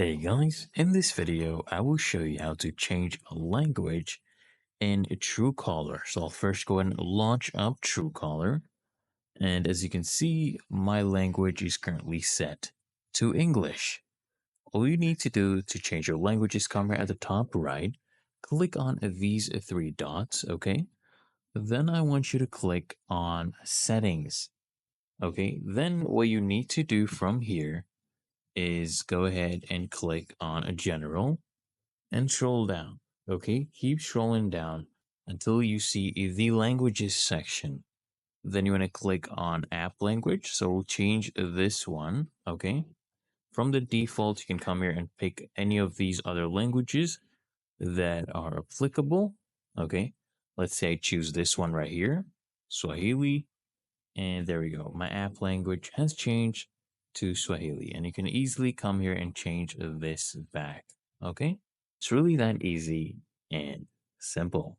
Hey guys, in this video I will show you how to change a language in Truecaller. So I'll first go ahead and launch up Truecaller, and as you can see my language is currently set to English. All you need to do to change your language is come here at the top right, click on these three dots, okay? Then I want you to click on settings, okay? Then what you need to do from here is go ahead and click on a general and scroll down. Okay, keep scrolling down until you see the languages section. Then you want to click on app language. So we'll change this one. Okay, from the default, you can come here and pick any of these other languages that are applicable. Okay, let's say I choose this one right here, Swahili, and there we go. My app language has changed to Swahili, and you can easily come here and change this back. Okay, it's really that easy and simple.